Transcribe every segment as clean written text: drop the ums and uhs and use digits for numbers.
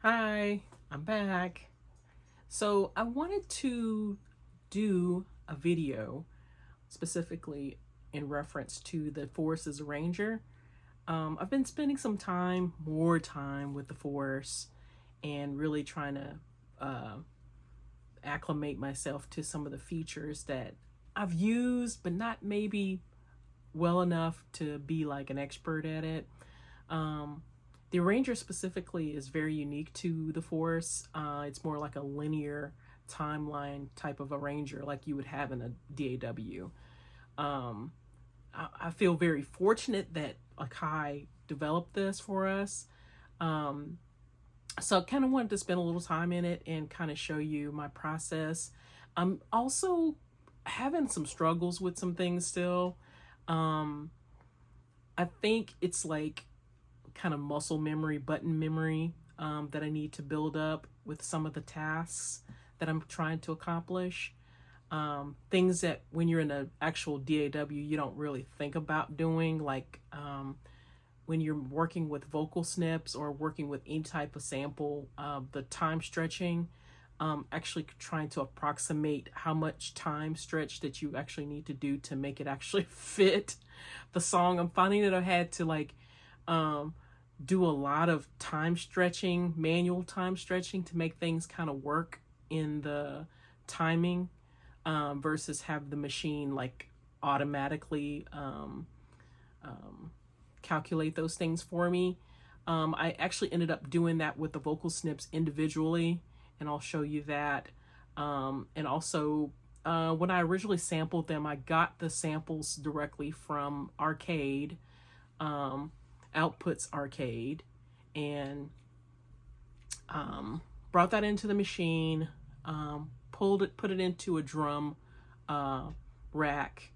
Hi, I'm back. So I wanted to do a video specifically in reference to the Force's Ranger. I've been spending more time with the Force and really trying to uh, acclimate myself to some of the features that I've used, but not maybe well enough to be like an expert at it. Um, the Arranger specifically is very unique to the Force. It's more like a linear timeline type of arranger like you would have in a DAW. Um, I feel very fortunate that Akai developed this for us. Um, so I kind of wanted to spend a little time in it and kind of show you my process. I'm also having some struggles with some things still. Um, I think it's like kind of muscle memory, button memory that I need to build up with some of the tasks that I'm trying to accomplish. Things that when you're in an actual DAW, you don't really think about doing, like when you're working with vocal snips or working with any type of sample, the time stretching, actually trying to approximate how much time stretch that you actually need to do to make it actually fit the song. I'm finding that I had to um, do a lot of time stretching, manual time stretching to make things kind of work in the timing versus have the machine like automatically calculate those things for me. I actually ended up doing that with the vocal snips individually, and I'll show you that. And also, when I originally sampled them, I got the samples directly from Arcade, Outputs Arcade, and brought that into the machine, put it into a drum rack,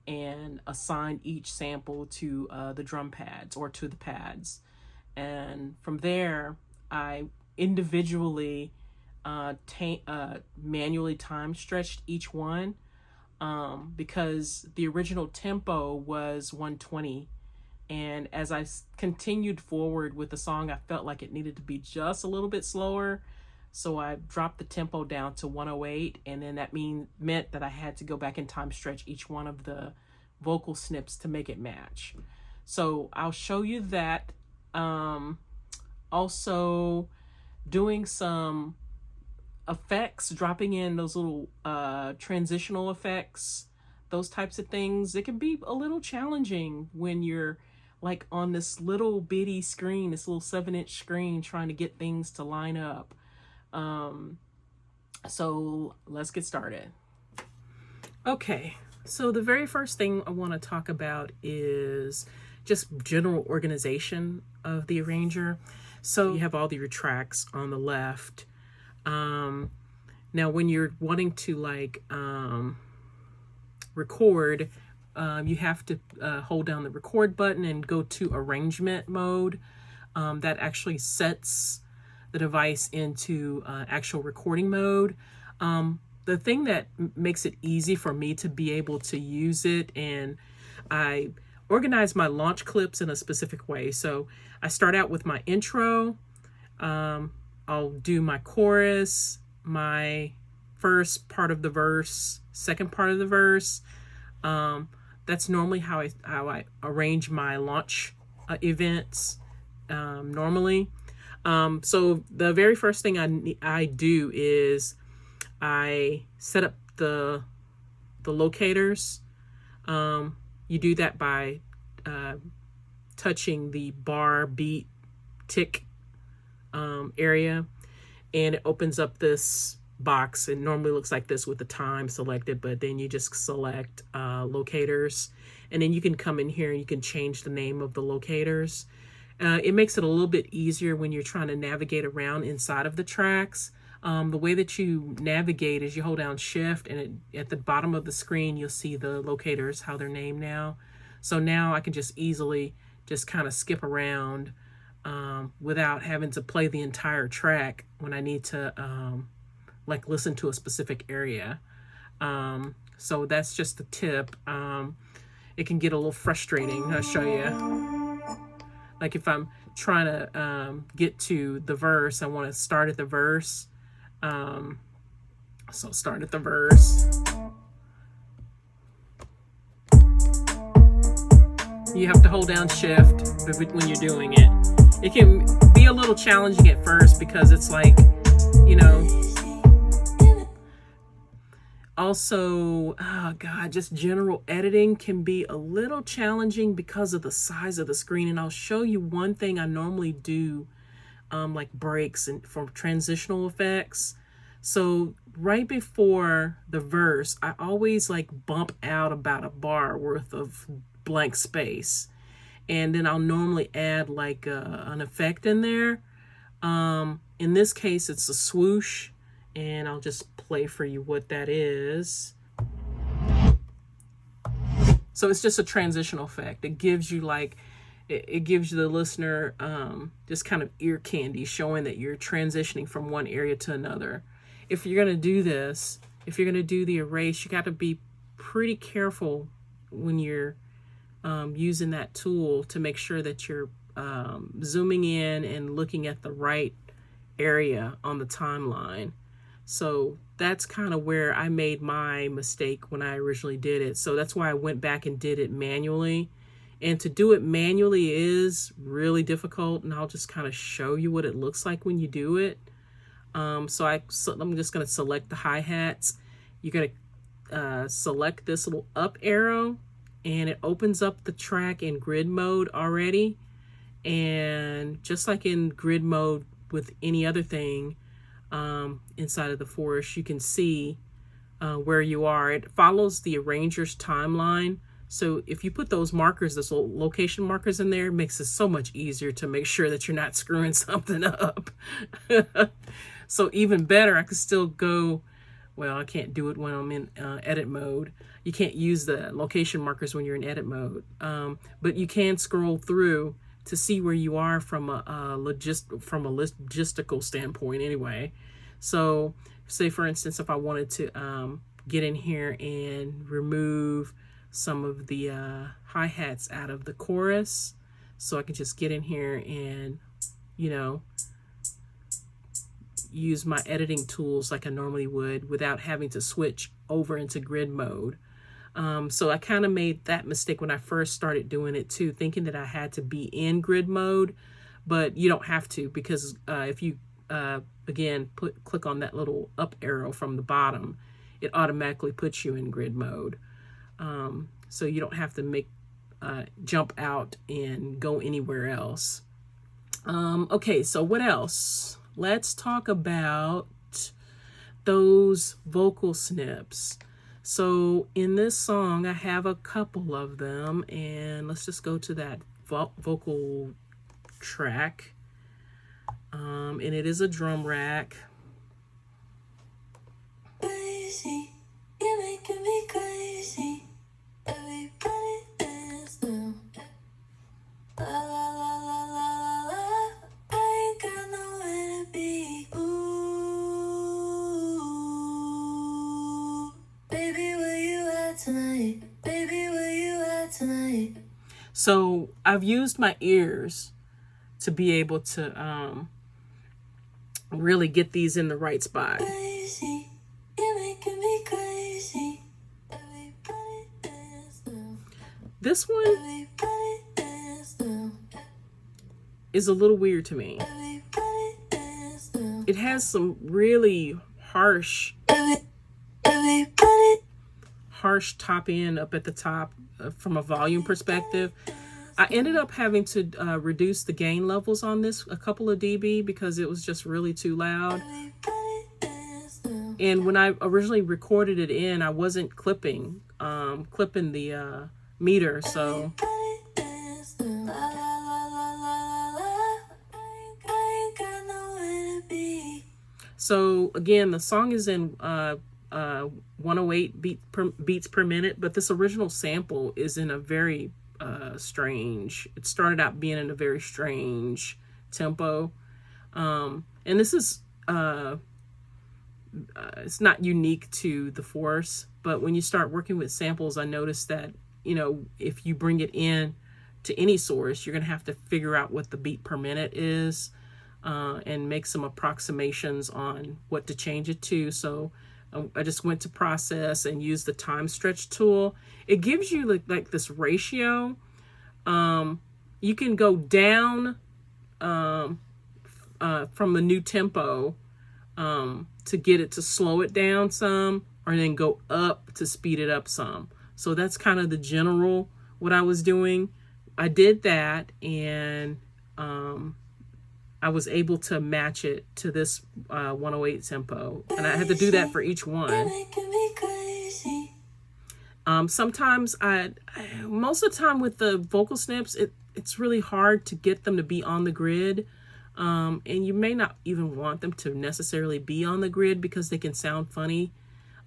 and assigned each sample to the drum pads or to the pads. And from there, I individually manually time stretched each one because the original tempo was 120. And as I continued forward with the song, I felt like it needed to be just a little bit slower. So I dropped the tempo down to 108, and then that meant that I had to go back and time stretch each one of the vocal snips to make it match. So I'll show you that. Also doing some effects, dropping in those little transitional effects, those types of things. It can be a little challenging when you're like on this little bitty screen, this little 7-inch screen, trying to get things to line up. So let's get started. Okay, so the very first thing I want to talk about is just general organization of the arranger. So you have all your tracks on the left. Now when you're wanting to record, you have to hold down the record button and go to arrangement mode. That actually sets the device into actual recording mode. The thing that makes it easy for me to be able to use it, and I organize my launch clips in a specific way. So I start out with my intro. I'll do my chorus, my first part of the verse, second part of the verse. That's normally how I arrange my launch events normally. So the very first thing I do is I set up the locators. You do that by touching the bar, beat, tick area, and it opens up this box. It normally looks like this with the time selected, but then you just select locators, and then you can come in here and you can change the name of the locators. It makes it a little bit easier when you're trying to navigate around inside of the tracks. The way that you navigate is you hold down shift, and at the bottom of the screen you'll see the locators, how they're named now. So now I can just easily just kind of skip around without having to play the entire track when I need to listen to a specific area. So that's just a tip. It can get a little frustrating. I'll show you. Like if I'm trying to get to the verse, I want to start at the verse. So start at the verse. You have to hold down shift when you're doing it. It can be a little challenging at first because it's like, you know, also, oh God, just general editing can be a little challenging because of the size of the screen. And I'll show you one thing I normally do, like breaks and for transitional effects. So right before the verse, I always like bump out about a bar worth of blank space. And then I'll normally add like an effect in there. In this case, it's a swoosh. And I'll just play for you what that is. So it's just a transitional effect. It gives you like, it gives you the listener just kind of ear candy, showing that you're transitioning from one area to another. If you're going to do this, if you're going to do the erase, you got to be pretty careful when you're using that tool to make sure that you're zooming in and looking at the right area on the timeline. So that's kind of where I made my mistake when I originally did it. So that's why I went back and did it manually. And to do it manually is really difficult. And I'll just kind of show you what it looks like when you do it. So I'm just going to select the hi-hats. You're going to select this little up arrow, and it opens up the track in grid mode already. And just like in grid mode with any other thing, inside of the Force, you can see where you are. It follows the arranger's timeline. So if you put those markers, those location markers in there, it makes it so much easier to make sure that you're not screwing something up. So even better, I could still go, well, I can't do it when I'm in edit mode. You can't use the location markers when you're in edit mode. But you can scroll through to see where you are from a logistical standpoint anyway. So say, for instance, if I wanted to get in here and remove some of the hi-hats out of the chorus, so I can just get in here and, you know, use my editing tools like I normally would without having to switch over into grid mode. So I kind of made that mistake when I first started doing it too, thinking that I had to be in grid mode, but you don't have to, because if you, again, click on that little up arrow from the bottom, it automatically puts you in grid mode. So you don't have to jump out and go anywhere else. Okay, so what else? Let's talk about those vocal snips. So in this song, I have a couple of them, and let's just go to that vocal track. And it is a drum rack. Crazy, you're making me crazy. Everybody dance now. La la la la la la. I ain't got nowhere to be. Ooh, baby, where you at tonight? Baby, where you at tonight? So I've used my ears to be able to really get these in the right spot. Crazy, you're making me crazy. Everybody dance now. This one is a little weird to me. It has some really harsh top end up at the top from a volume perspective. I ended up having to reduce the gain levels on this a couple of dB because it was just really too loud. And when I originally recorded it in, I wasn't clipping the meter, so. So again, the song is in 108 beats per minute, but this original sample is in a very strange, it started out being in a very strange tempo. And this is, it's not unique to the Force, but when you start working with samples, I noticed that, you know, if you bring it in to any source, you're going to have to figure out what the beat per minute is, and make some approximations on what to change it to. So I just went to process and used the time stretch tool. It gives you like this ratio. You can go down from the new tempo to get it to slow it down some, or then go up to speed it up some. So that's kind of the general what I was doing. I did that, and I was able to match it to this 108 tempo, and I had to do that for each one. Sometimes most of the time with the vocal snips, it's really hard to get them to be on the grid. And you may not even want them to necessarily be on the grid because they can sound funny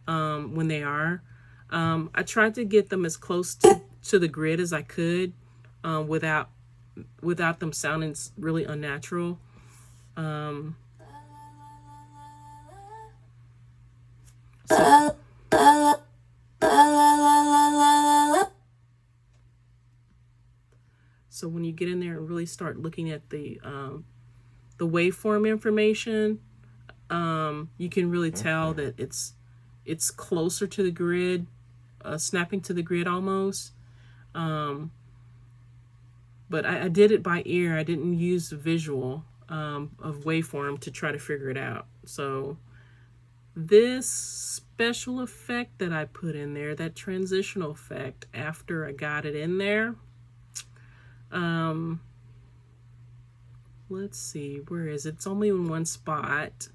when they are. I tried to get them as close to the grid as I could without them sounding really unnatural. So when you get in there and really start looking at the waveform information, you can really tell that it's closer to the grid, snapping to the grid almost. But I did it by ear. I didn't use the visual of waveform to try to figure it out. So this special effect that I put in there, that transitional effect after I got it in there, let's see, where is it? It's only in one spot.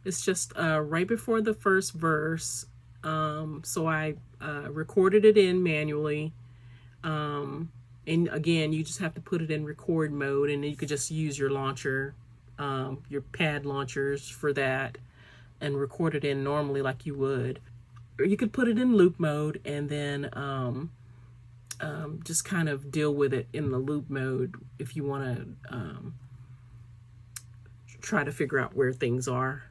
It's just right before the first verse. So I recorded it in manually. And again, you just have to put it in record mode, and you could just use your launcher, your pad launchers for that, and record it in normally like you would. Or you could put it in loop mode and then just kind of deal with it in the loop mode if you want to try to figure out where things are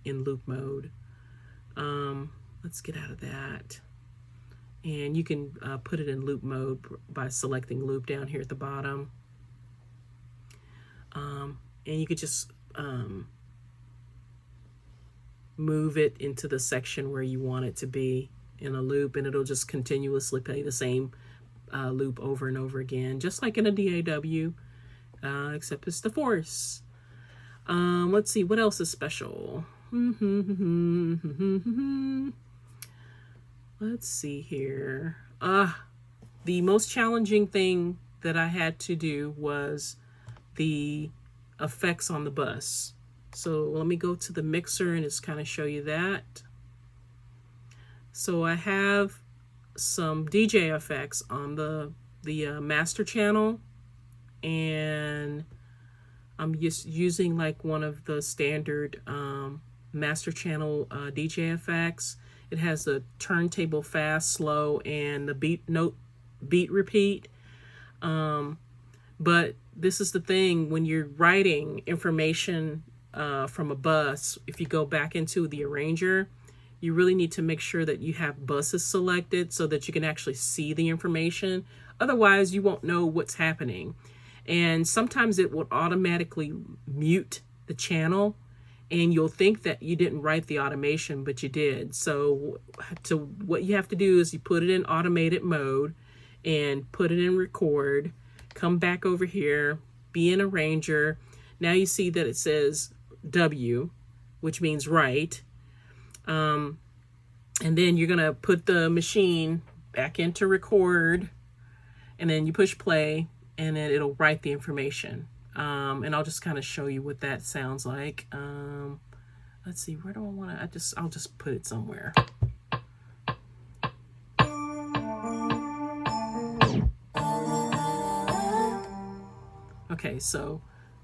in loop mode. Let's get out of that. And you can put it in loop mode by selecting loop down here at the bottom. And you could just move it into the section where you want it to be in a loop, and it'll just continuously play the same loop over and over again, just like in a DAW, except it's the Force. Let's see, what else is special? Let's see here. The most challenging thing that I had to do was the effects on the bus. So let me go to the mixer and just kind of show you that. So I have some DJ effects on the master channel, and I'm just using like one of the standard master channel DJ effects. It has the turntable fast, slow, and the beat repeat. But this is the thing, when you're writing information from a bus, if you go back into the arranger, you really need to make sure that you have buses selected so that you can actually see the information. Otherwise, you won't know what's happening. And sometimes it will automatically mute the channel, and you'll think that you didn't write the automation, but you did. So what you have to do is you put it in automated mode and put it in record, come back over here, be in arranger. Now you see that it says W, which means write. And then you're gonna put the machine back into record, and then you push play, and then it'll write the information. And I'll just kind of show you what that sounds like. Let's see, where do I want to, I'll just put it somewhere. Okay, so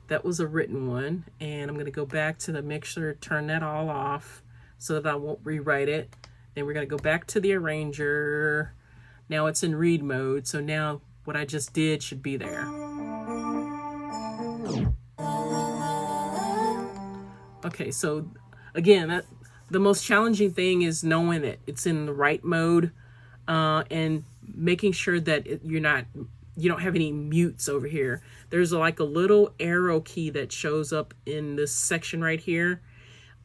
that was a written one, and I'm going to go back to the mixer, turn that all off so that I won't rewrite it. Then we're going to go back to the arranger. Now it's in read mode, so now what I just did should be there. Okay, so again, the most challenging thing is knowing that it's in the right mode, and making sure that you don't have any mutes over here. There's like a little arrow key that shows up in this section right here.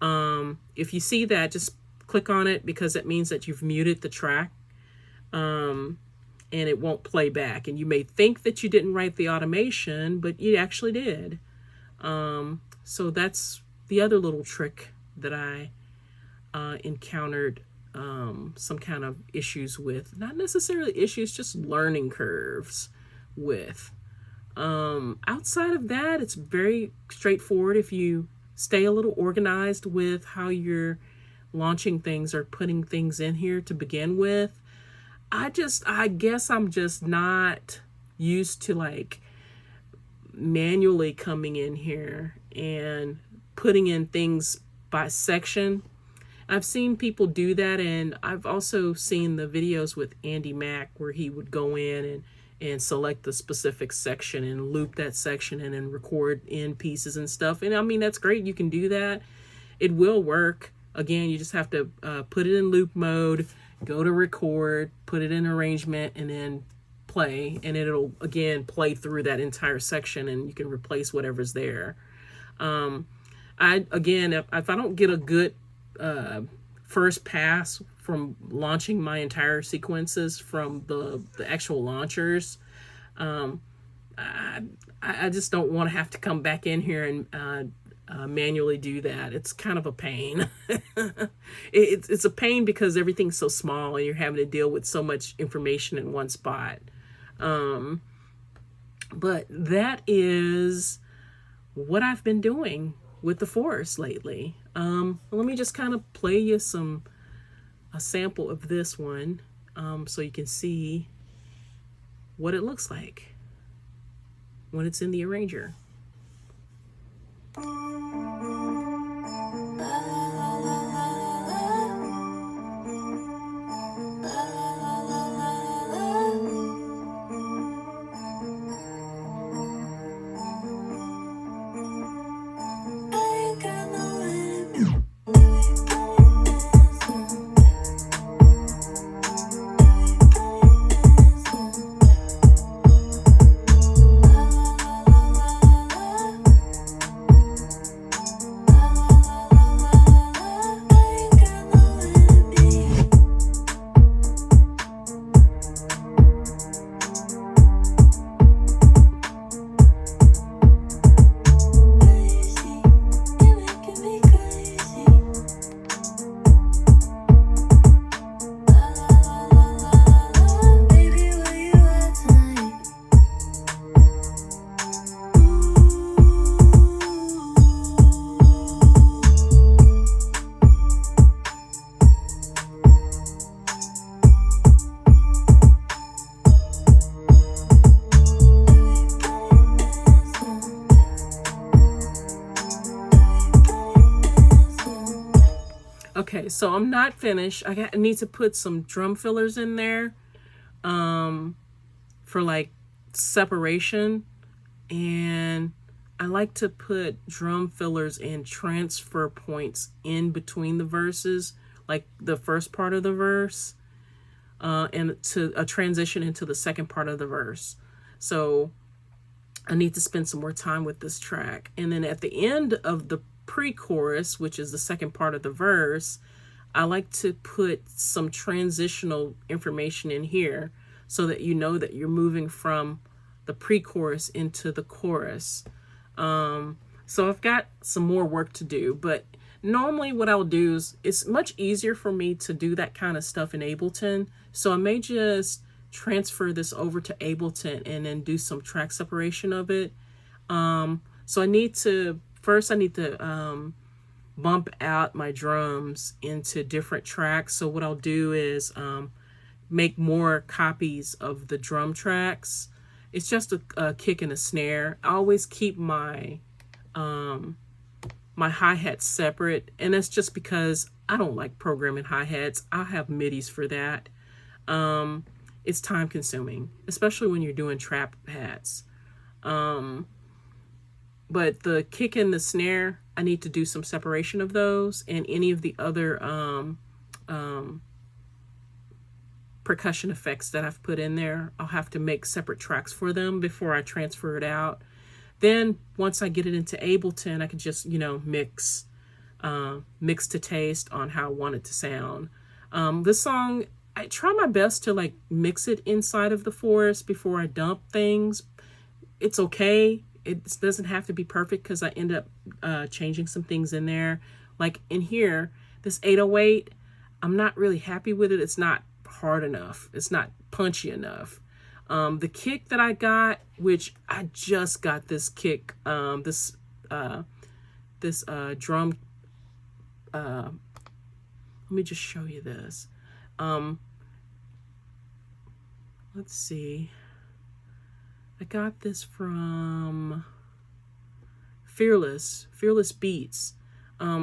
If you see that, just click on it, because it means that you've muted the track, and it won't play back. And you may think that you didn't write the automation, but you actually did. So that's the other little trick that I encountered some kind of issues with. Not necessarily issues, just learning curves with. Outside of that, it's very straightforward if you stay a little organized with how you're launching things or putting things in here to begin with. I guess I'm just not used to like manually coming in here and putting in things by section. I've seen people do that, and I've also seen the videos with Andy Mack where he would go in and select the specific section and loop that section and then record in pieces and stuff. And I mean, that's great. You can do that. It will work. Again, you just have to put it in loop mode, go to record, put it in arrangement, and then play. And it'll, again, play through that entire section, and you can replace whatever's there. If I don't get a good first pass from launching my entire sequences from the actual launchers, I just don't want to have to come back in here and manually do that. It's kind of a pain. It's a pain because everything's so small and you're having to deal with so much information in one spot. But that is what I've been doing with the Force lately. Let me just kind of play you a sample of this one, so you can see what it looks like when it's in the arranger. Okay, so I'm not finished. I need to put some drum fillers in there for like separation. And I like to put drum fillers and transfer points in between the verses, like the first part of the verse, and to a transition into the second part of the verse. So I need to spend some more time with this track. And then at the end of the pre-chorus, which is the second part of the verse, I like to put some transitional information in here so that you know that you're moving from the pre-chorus into the chorus. So I've got some more work to do, but normally what I'll do is it's much easier for me to do that kind of stuff in Ableton. So I may just transfer this over to Ableton and then do some track separation of it. So I need to bump out my drums into different tracks. So what I'll do is make more copies of the drum tracks. It's just a kick and a snare. I always keep my my hi-hats separate, and that's just because I don't like programming hi-hats. I have MIDIs for that. It's time consuming, especially when you're doing trap hats. But the kick and the snare, I need to do some separation of those, and any of the other percussion effects that I've put in there, I'll have to make separate tracks for them before I transfer it out. Then once I get it into Ableton, I can just, you know, mix to taste on how I want it to sound. This song, I try my best to like mix it inside of the Force before I dump things. It's okay. It doesn't have to be perfect because I end up changing some things in there. Like in here, this 808, I'm not really happy with it. It's not hard enough. It's not punchy enough. The kick that I got, which I just got this kick, this drum. Let me just show you this. Let's see. I got this from Fearless Beats.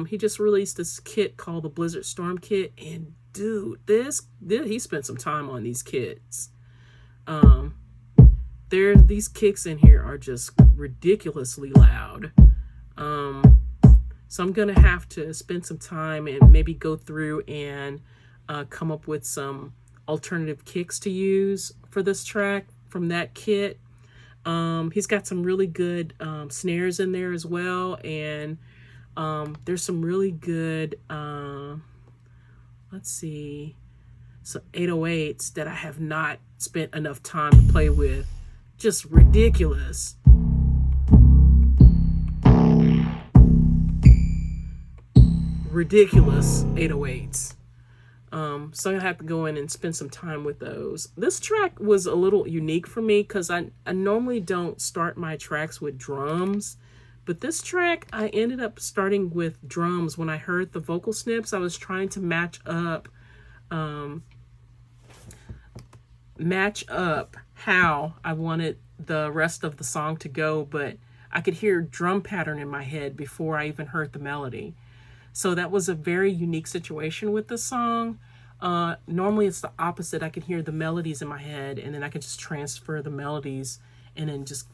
He just released this kit called the Blizzard Storm Kit, and dude, he spent some time on these kits. These kicks in here are just ridiculously loud. So I'm gonna have to spend some time and maybe go through and come up with some alternative kicks to use for this track from that kit. He's got some really good snares in there as well, and there's some really good let's see, some 808s that I have not spent enough time to play with. Just ridiculous. Ridiculous 808s. So I have to go in and spend some time with those. This track was a little unique for me because I normally don't start my tracks with drums, but this track I ended up starting with drums. When I heard the vocal snips, I was trying to match up how I wanted the rest of the song to go, but I could hear drum pattern in my head before I even heard the melody. So that was a very unique situation with this song. Normally it's the opposite. I can hear the melodies in my head, and then I can just transfer the melodies and then just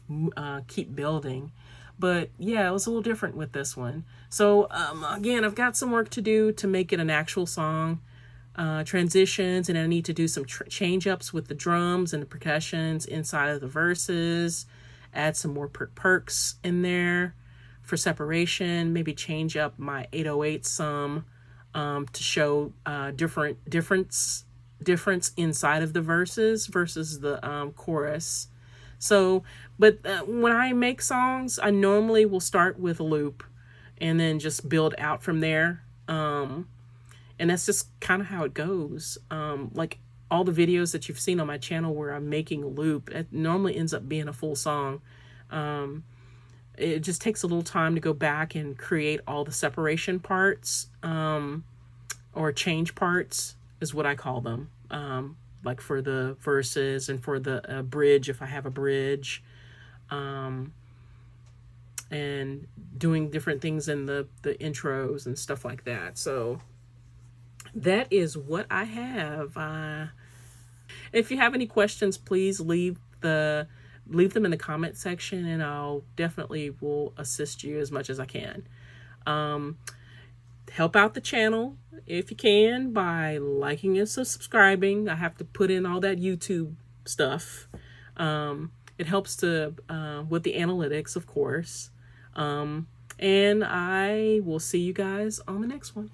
keep building. But yeah, it was a little different with this one. So again, I've got some work to do to make it an actual song. Transitions, and I need to do some change ups with the drums and the percussions inside of the verses. Add some more perks in there for separation. Maybe change up my 808 some to show difference inside of the verses versus the chorus. So, but when I make songs, I normally will start with a loop and then just build out from there. And that's just kind of how it goes. Like all the videos that you've seen on my channel where I'm making a loop, it normally ends up being a full song. It just takes a little time to go back and create all the separation parts, or change parts is what I call them. Like for the verses and for the bridge, if I have a bridge, and doing different things in the intros and stuff like that. So that is what I have. If you have any questions, please leave them in the comment section, and I'll definitely will assist you as much as I can. Help out the channel if you can by liking and subscribing. I have to put in all that YouTube stuff. It helps to with the analytics, of course. And I will see you guys on the next one.